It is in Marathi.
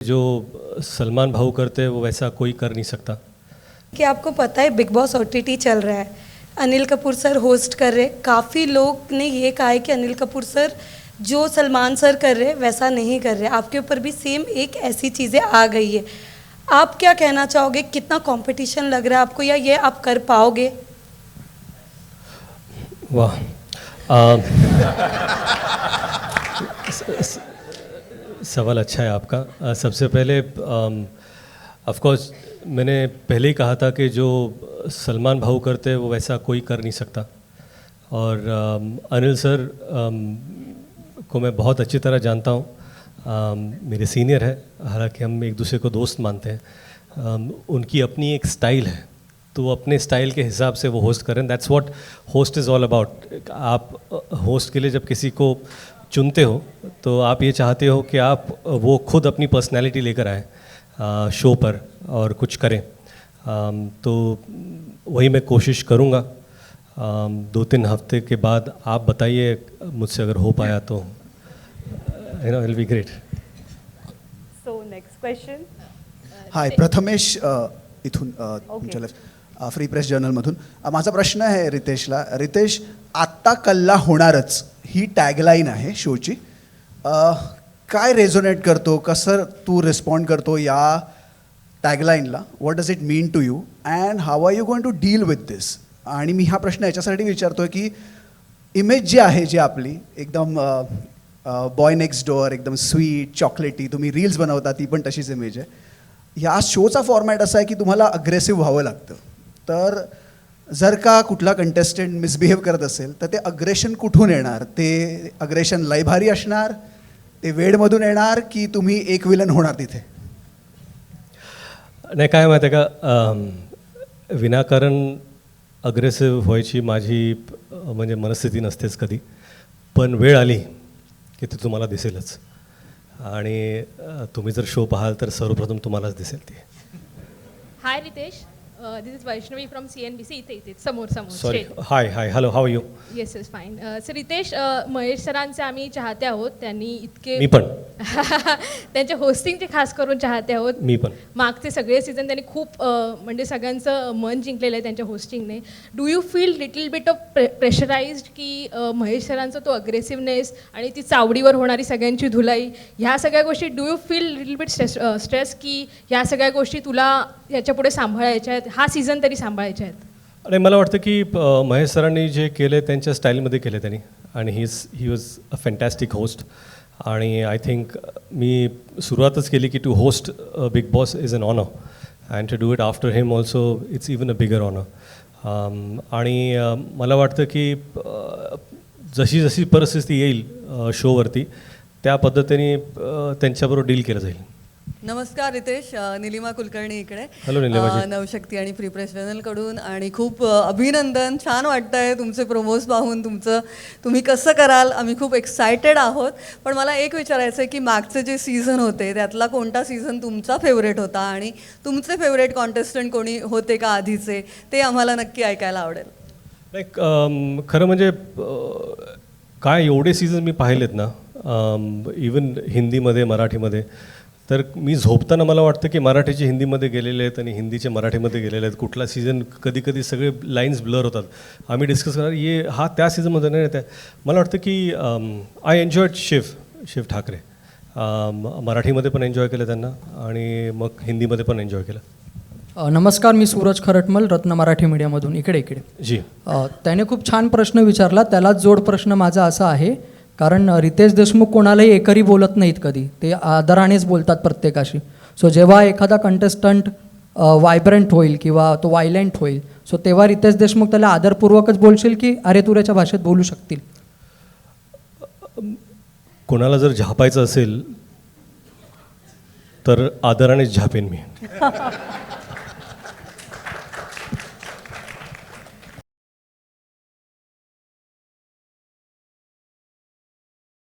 जो सलमान भाऊ करते हैं वो वैसा कोई कर नहीं सकता। कि आपको पता है बिग बॉस OTT चल रहा है, अनिल कपूर सर होस्ट कर रहे। काफ़ी लोग ने ये कहा है कि अनिल कपूर सर जो सलमान सर कर रहे वैसा नहीं कर रहे। आपके ऊपर भी सेम एक ऐसी चीज़ें आ गई है, आप क्या कहना चाहोगे? कितना कंपटीशन लग रहा है आपको, या ये आप कर पाओगे? वाह, सवाल अच्छा है आपका। सबसे पहले ऑफ कोर्स मैंने पहले ही कहा था कि जो सलमान भाऊ करते हैं वो वैसा कोई कर नहीं सकता। और अनिल सर को मैं बहुत अच्छी तरह जानता हूँ, मेरे सीनियर है, हालांकि हम एक दूसरे को दोस्त मानते हैं। उनकी अपनी एक स्टाइल है, तो वो अपने स्टाइल के हिसाब से वो होस्ट करें। That's what host is all about. आप होस्ट के लिए जब किसी को चुनते हो तो आप ये चाहते हो कि आप वो खुद अपनी पर्सनैलिटी लेकर आए शो पर और कुछ करें। तो वही मैं कोशिश करूँगा। 2-3 हफ्ते के बाद आप बताइए मुझसे अगर हो पाया तो you know it will be great. So next question. Hi, Prathamesh इथून तुमच्या फ्री प्रेस जर्नलमधून माझा प्रश्न आहे रितेशला. रितेश, आत्ता कल्ला होणारच ही टॅगलाईन आहे शोची. काय रेझोनेट करतो, कसं तू रिस्पॉन्ड करतो या टॅगलाईनला? What does it mean to you and how are you going to deal with this? आणि मी हा प्रश्न याच्यासाठी विचारतो की इमेज जी आहे, जी आपली एकदम बॉय नेक्स्ट डोअर, एकदम स्वीट चॉकलेटी, तुम्ही रील्स बनवता ती पण तशीच इमेज आहे. ह्या शोचा फॉर्मॅट असा आहे की तुम्हाला अग्रेसिव्ह व्हावं लागतं. तर जर का कुठला कंटेस्टंट मिसबिहेव करत असेल तर ते अग्रेशन कुठून येणार? ते अग्रेशन लय भारी असणार, ते वेडमधून येणार, की तुम्ही एक विलन होणार तिथे? नाही, काय माहिती आहे का, विनाकारण अग्रेसिव्ह व्हायची माझी म्हणजे मनस्थिती नसतेच कधी. पण वेळ आली की ते तुम्हाला दिसेलच. आणि तुम्ही जर शो पाहाल तर सर्वप्रथम तुम्हालाच दिसेल ती. Hi Ritesh, this is Vaishnavi from CNBC. इथे समोर sorry, hi hello, how are you? Yes yes fine. Sir Ritesh, Mahesh सरांचे आम्ही चाहते आहोत. त्यांनी इतके मी पण त्यांच्या होस्टिंगचे खास करून चाहते आहोत. मी पण मागचे सगळे सीझन त्यांनी खूप म्हणजे सगळ्यांचं मन जिंकलेलं आहे त्यांच्या होस्टिंगने. Do you feel little bit of pressurised की महेश सरांचा तो अग्रेसिव्हनेस आणि ती चावडीवर होणारी सगळ्यांची धुलाई, ह्या सगळ्या गोष्टी, do you feel little bit stress की ह्या सगळ्या गोष्टी तुला याच्यापुढे सांभाळायच्या आहेत, हा सीझन तरी सांभाळायच्या आहेत? आणि मला वाटतं की महेश सरांनी जे केले त्यांच्या स्टाईलमध्ये केले त्यांनी, आणि he was a fantastic host. आणि आय थिंक मी सुरुवातच केली की to host Bigg Boss is an honour, and to do it after him also it's even a bigger honour. आणि मला वाटतं की जशी जशी परिस्थिती येईल शोवरती त्या पद्धतीने त्यांच्याबरोबर डील केलं जाईल. नमस्कार रितेश, निलिमा कुलकर्णी इकडे. हॅलो निलिमा. नवशक्ती आणि फ्री प्रेस चॅनलकडून. आणि खूप अभिनंदन, छान वाटतंय तुमचे प्रोमोज पाहून. तुम्ही कसं कराल आम्ही खूप एक्सायटेड आहोत. पण मला एक विचारायचं आहे की मागचे जे सीझन होते त्यातला कोणता सीझन तुमचा फेवरेट होता, आणि तुमचे फेवरेट कॉन्टेस्टंट कोणी होते का आधीचे, ते आम्हाला नक्की ऐकायला आवडेल. लाईक खरं म्हणजे काय एवढे सीझन मी पाहिलेत ना, इवन हिंदीमध्ये मराठीमध्ये. तर मी झोपताना मला वाटतं की मराठीचे हिंदीमध्ये गेलेले आहेत आणि हिंदीचे मराठीमध्ये गेलेले आहेत. कुठला सीझन कधी कधी सगळे लाईन्स ब्लर होतात. आम्ही डिस्कस करणार ये हा त्या सीझनमध्ये नाही येत. मला वाटतं की आय एन्जॉयड शिव ठाकरे. मराठीमध्ये पण एन्जॉय केलं त्यांना, आणि मग हिंदीमध्ये पण एन्जॉय केलं. नमस्कार, मी सूरज खरटमल, रत्न मराठी मीडियामधून. इकडे जी. त्याने खूप छान प्रश्न विचारला. त्यालाच जोड प्रश्न माझा असा आहे, कारण रितेश देशमुख कोणालाही एकरी बोलत नाहीत कधी, ते आदरानेच बोलतात प्रत्येकाशी. सो जेव्हा एखादा कंटेस्टंट वायब्रंट होईल किंवा तो वायलेंट होईल, सो तेव्हा रितेश देशमुख त्याला आदरपूर्वकच बोलशील की अरे तुऱ्याच्या भाषेत बोलू शकतील? कोणाला जर झापायचं असेल तर आदरानेच झापेन मी.